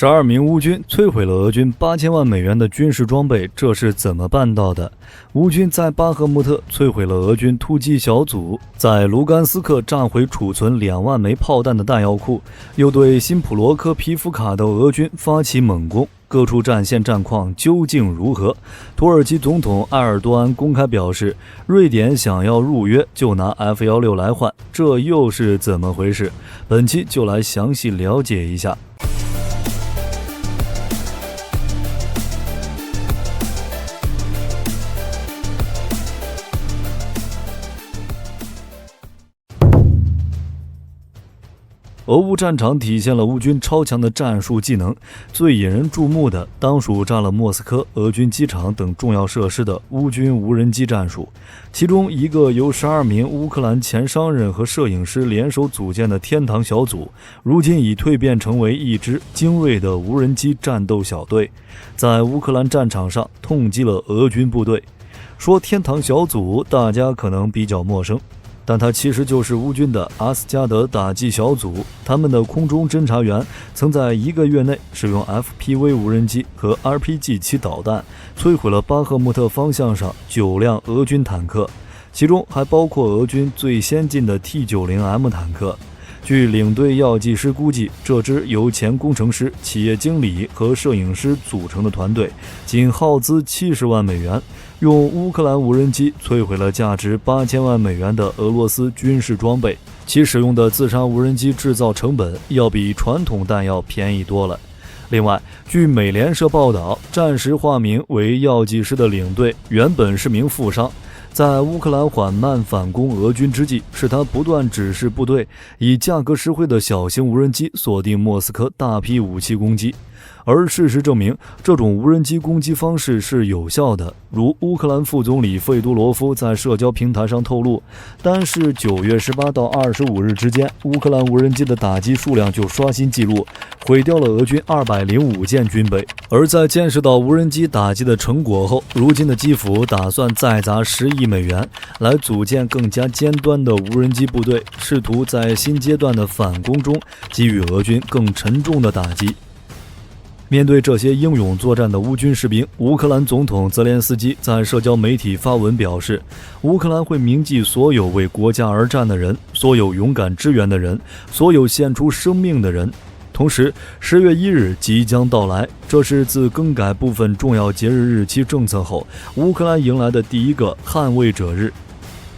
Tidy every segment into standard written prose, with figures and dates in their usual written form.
12名乌军摧毁了俄军8000万美元的军事装备，这是怎么办到的？乌军在巴赫穆特摧毁了俄军突击小组，在卢甘斯克占回储存2万枚炮弹的弹药库，又对新普罗科皮夫卡的俄军发起猛攻。各处战线战况究竟如何？土耳其总统埃尔多安公开表示，瑞典想要入约就拿 F-16来换，这又是怎么回事？本期就来详细了解一下。俄乌战场体现了乌军超强的战术技能，最引人注目的当属占了莫斯科俄军机场等重要设施的乌军无人机战术。其中一个由12名乌克兰前商人和摄影师联手组建的天堂小组，如今已蜕变成为一支精锐的无人机战斗小队，在乌克兰战场上痛击了俄军部队。说天堂小组，大家可能比较陌生，但它其实就是乌军的阿斯加德打击小组，他们的空中侦察员曾在1个月内使用 FPV 无人机和 RPG-7 导弹，摧毁了巴赫穆特方向上9辆俄军坦克，其中还包括俄军最先进的 T-90M 坦克。据领队药剂师估计，这支由前工程师、企业经理和摄影师组成的团队，仅耗资70万美元，用乌克兰无人机摧毁了价值8000万美元的俄罗斯军事装备，其使用的自杀无人机制造成本要比传统弹药便宜多了。另外，据美联社报道，暂时化名为药剂师的领队原本是名富商，在乌克兰缓慢反攻俄军之际，是他不断指示部队以价格实惠的小型无人机锁定莫斯科大批武器攻击。而事实证明，这种无人机攻击方式是有效的，如乌克兰副总理费多罗夫在社交平台上透露，单是9月18到25日之间，乌克兰无人机的打击数量就刷新纪录，毁掉了俄军205件军备。而在见识到无人机打击的成果后，如今的基辅打算再砸10亿美元来组建更加尖端的无人机部队，试图在新阶段的反攻中给予俄军更沉重的打击。面对这些英勇作战的乌军士兵，乌克兰总统泽连斯基在社交媒体发文表示，乌克兰会铭记所有为国家而战的人，所有勇敢支援的人，所有献出生命的人。同时，10月1日即将到来，这是自更改部分重要节日日期政策后，乌克兰迎来的第一个捍卫者日。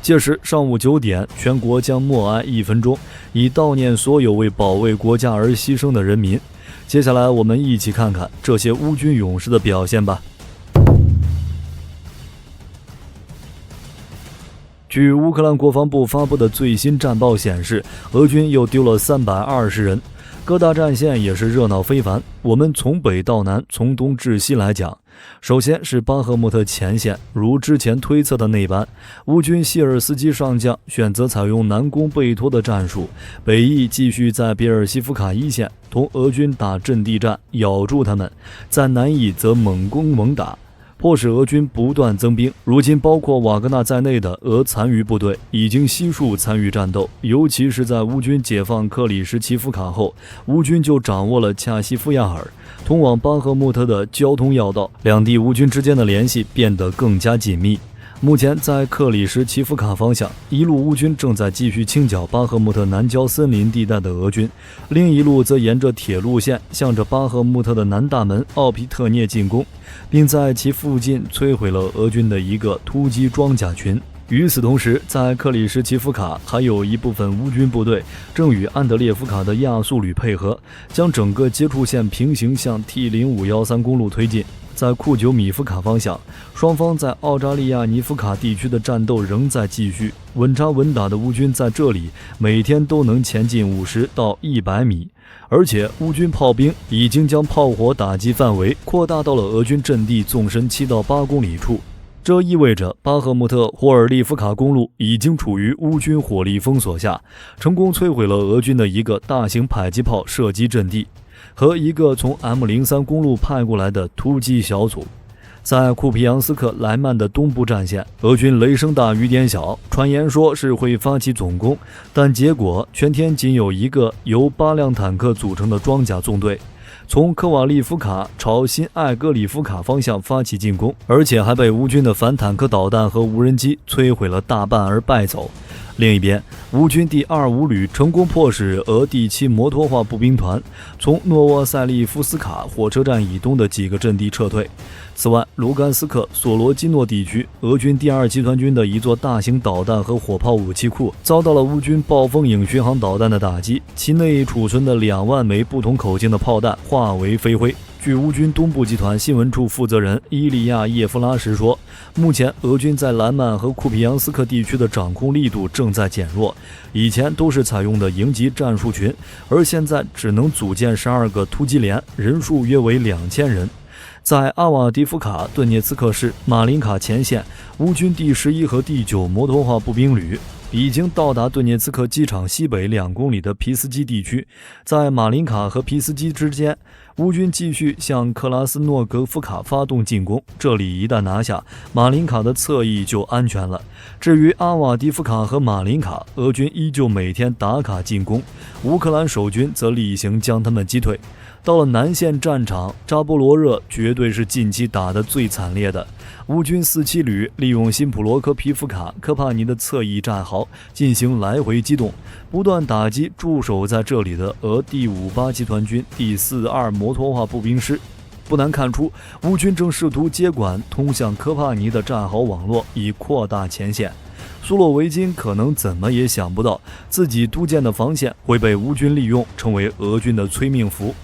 届时上午9点，全国将默哀1分钟，以悼念所有为保卫国家而牺牲的人民。接下来我们一起看看这些乌军勇士的表现吧。据乌克兰国防部发布的最新战报显示，俄军又丢了320人，各大战线也是热闹非凡。我们从北到南，从东至西来讲。首先是巴赫穆特前线，如之前推测的那般，乌军谢尔斯基上将选择采用南攻北拖的战术，北翼继续在别尔西夫卡一线同俄军打阵地战，咬住他们，在南翼则猛攻猛打，迫使俄军不断增兵。如今包括瓦格纳在内的俄残余部队已经悉数参与战斗，尤其是在乌军解放克里什奇夫卡后，乌军就掌握了恰西夫亚尔通往巴赫穆特的交通要道，两地乌军之间的联系变得更加紧密。目前在克里什奇夫卡方向，一路乌军正在继续清剿巴赫穆特南郊森林地带的俄军，另一路则沿着铁路线向着巴赫穆特的南大门奥皮特涅进攻，并在其附近摧毁了俄军的一个突击装甲群。与此同时，在克里什奇夫卡还有一部分乌军部队正与安德烈夫卡的亚速旅配合，将整个接触线平行向 T0513 公路推进。在库久米夫卡方向，双方在奥扎利亚尼夫卡地区的战斗仍在继续，稳扎稳打的乌军在这里每天都能前进50到100米，而且乌军炮兵已经将炮火打击范围扩大到了俄军阵地纵深7到8公里处。这意味着巴赫穆特霍尔利夫卡公路已经处于乌军火力封锁下，成功摧毁了俄军的一个大型迫击炮射击阵地和一个从 M03 公路派过来的突击小组。在库皮扬斯克莱曼的东部战线，俄军雷声大雨点小，传言说是会发起总攻，但结果全天仅有一个由8辆坦克组成的装甲纵队，从科瓦利夫卡朝新艾格里夫卡方向发起进攻，而且还被乌军的反坦克导弹和无人机摧毁了大半而败走。另一边，乌军第25旅成功迫使俄第7摩托化步兵团从诺沃塞利夫斯卡火车站以东的几个阵地撤退。此外，卢甘斯克、索罗基诺地区，俄军第2集团军的一座大型导弹和火炮武器库遭到了乌军暴风影巡航导弹的打击，其内储存的2万枚不同口径的炮弹化为飞灰。据乌军东部集团新闻处负责人伊利亚叶夫拉什说，目前俄军在兰曼和库皮扬斯克地区的掌控力度正在减弱，以前都是采用的营级战术群，而现在只能组建12个突击连，人数约为2000人。在阿瓦迪夫卡顿涅茨克市马林卡前线，乌军第11和第9摩托化步兵旅已经到达顿涅茨克机场西北2公里的皮斯基地区，在马林卡和皮斯基之间，乌军继续向克拉斯诺格夫卡发动进攻，这里一旦拿下，马林卡的侧翼就安全了。至于阿瓦迪夫卡和马林卡，俄军依旧每天打卡进攻，乌克兰守军则例行将他们击退。到了南线战场，扎波罗热绝对是近期打得最惨烈的。乌军47旅利用新普罗科皮夫卡、科帕尼的侧翼战壕进行来回机动，不断打击驻守在这里的俄第58集团军第42摩托化步兵师。不难看出，乌军正试图接管通向科帕尼的战壕网络，以扩大前线。苏洛维金可能怎么也想不到，自己督建的防线会被乌军利用，成为俄军的催命符。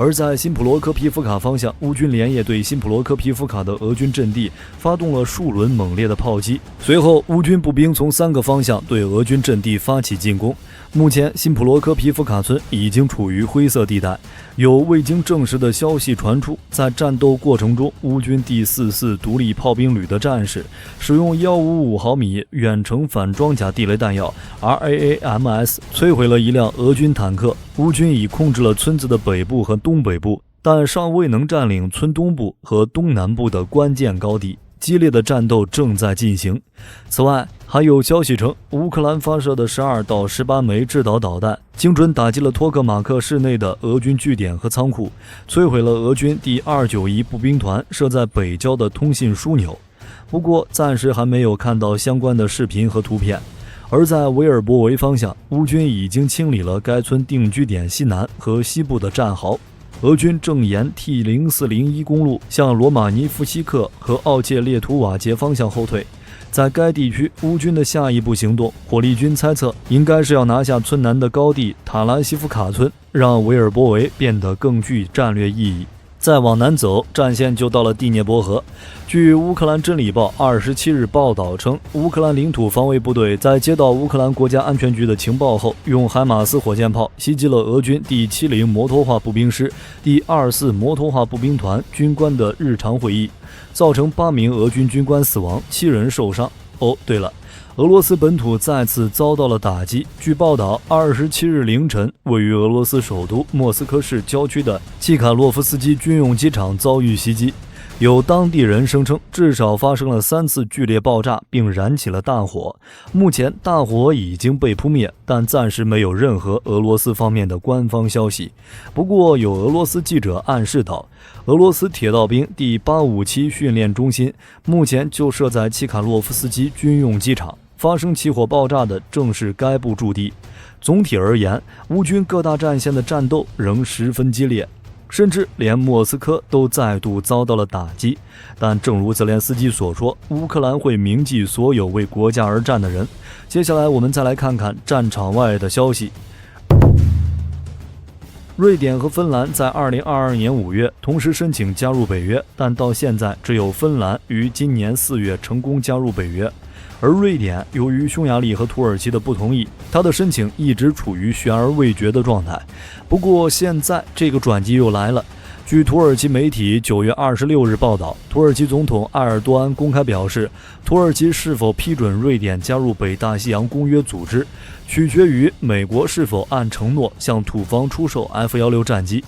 而在新普罗科皮夫卡方向，乌军连夜对新普罗科皮夫卡的俄军阵地发动了数轮猛烈的炮击，随后乌军步兵从3个方向对俄军阵地发起进攻。目前新普罗科皮夫卡村已经处于灰色地带，有未经证实的消息传出，在战斗过程中，乌军第44独立炮兵旅的战士使用155毫米远程反装甲地雷弹药 RAAMS 摧毁了一辆俄军坦克。乌军已控制了村子的北部和东北部，但尚未能占领村东部和东南部的关键高地，激烈的战斗正在进行。此外，还有消息称，乌克兰发射的12到18枚制导导弹精准打击了托克马克市内的俄军据点和仓库，摧毁了俄军第291步兵团设在北郊的通信枢纽。不过，暂时还没有看到相关的视频和图片。而在维尔博维方向，乌军已经清理了该村定居点西南和西部的战壕。俄军正沿 T0401 公路向罗马尼夫西克和奥切列图瓦捷方向后退。在该地区，乌军的下一步行动，火力军猜测应该是要拿下村南的高地塔拉西夫卡村，让维尔博维变得更具战略意义。再往南走，战线就到了第聂伯河。据乌克兰真理报27日报道称，乌克兰领土防卫部队在接到乌克兰国家安全局的情报后，用海马斯火箭炮袭击了俄军第70摩托化步兵师第24摩托化步兵团军官的日常会议，造成8名俄军军官死亡，7人受伤。对了，俄罗斯本土再次遭到了打击。据报道，27日凌晨，位于俄罗斯首都莫斯科市郊区的契卡洛夫斯基军用机场遭遇袭击。有当地人声称，至少发生了3次剧烈爆炸，并燃起了大火。目前，大火已经被扑灭，但暂时没有任何俄罗斯方面的官方消息。不过，有俄罗斯记者暗示到，俄罗斯铁道兵第857训练中心目前就设在契卡洛夫斯基军用机场，发生起火爆炸的正是该部驻地。总体而言，乌军各大战线的战斗仍十分激烈，甚至连莫斯科都再度遭到了打击。但正如泽连斯基所说，乌克兰会铭记所有为国家而战的人。接下来我们再来看看战场外的消息。瑞典和芬兰在2022年5月同时申请加入北约，但到现在只有芬兰于今年4月成功加入北约。而瑞典由于匈牙利和土耳其的不同意，他的申请一直处于悬而未决的状态。不过现在这个转机又来了。据土耳其媒体9月26日报道，土耳其总统埃尔多安公开表示，土耳其是否批准瑞典加入北大西洋公约组织，取决于美国是否按承诺向土方出售 F-16战机。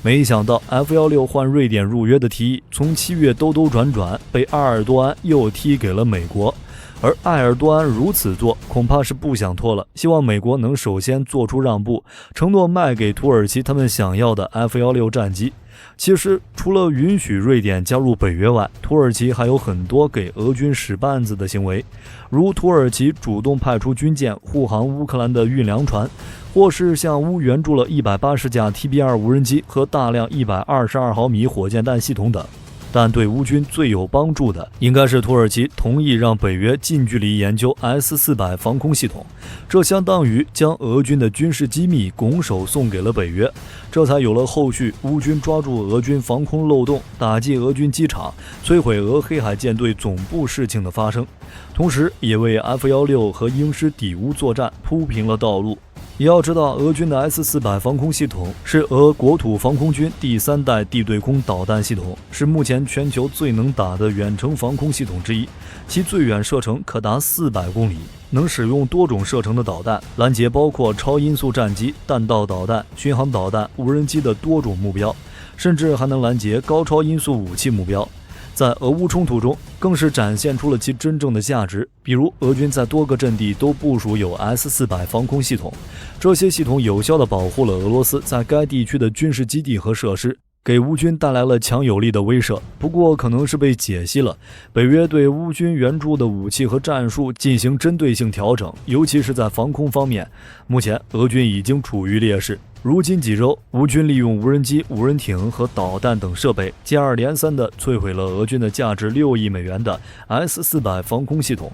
没想到 F-16换瑞典入约的提议从7月兜兜转转被埃尔多安又踢给了美国。而埃尔多安如此做，恐怕是不想拖了，希望美国能首先做出让步，承诺卖给土耳其他们想要的 F-16战机。其实，除了允许瑞典加入北约外，土耳其还有很多给俄军使绊子的行为，如土耳其主动派出军舰护航乌克兰的运粮船，或是向乌援助了180架 TB2 无人机和大量122毫米火箭弹系统等。但对乌军最有帮助的，应该是土耳其同意让北约近距离研究 S-400防空系统，这相当于将俄军的军事机密拱手送给了北约，这才有了后续乌军抓住俄军防空漏洞、打击俄军机场、摧毁俄黑海舰队总部事情的发生，同时也为 F-16和鹰狮抵乌作战铺平了道路。也要知道，俄军的 S-400防空系统是俄国土防空军第3代地对空导弹系统，是目前全球最能打的远程防空系统之一，其最远射程可达400公里，能使用多种射程的导弹，拦截包括超音速战机、弹道导弹、巡航导弹、无人机的多种目标，甚至还能拦截高超音速武器目标。在俄乌冲突中，更是展现出了其真正的价值。比如，俄军在多个阵地都部署有 S-400防空系统，这些系统有效地保护了俄罗斯在该地区的军事基地和设施，给乌军带来了强有力的威慑。不过，可能是被解析了，北约对乌军援助的武器和战术进行针对性调整，尤其是在防空方面，目前俄军已经处于劣势。如今几周，乌军利用无人机、无人艇和导弹等设备，接二连三地摧毁了俄军的价值6亿美元的 S-400防空系统。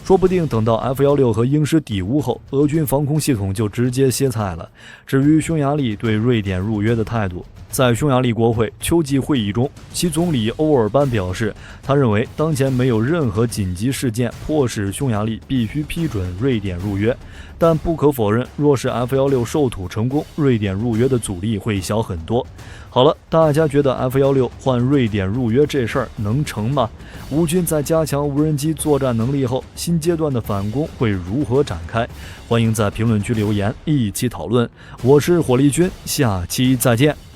说不定等到 F-16和鹰狮抵乌后，俄军防空系统就直接歇菜了。至于匈牙利对瑞典入约的态度，在匈牙利国会秋季会议中，其总理欧尔班表示，他认为当前没有任何紧急事件迫使匈牙利必须批准瑞典入约，但不可否认，若是 F-16授土成功，瑞典入约的阻力会小很多。好了，大家觉得 F-16换瑞典入约这事儿能成吗？乌军在加强无人机作战能力后，新阶段的反攻会如何展开？欢迎在评论区留言，一起讨论。我是火力军，下期再见。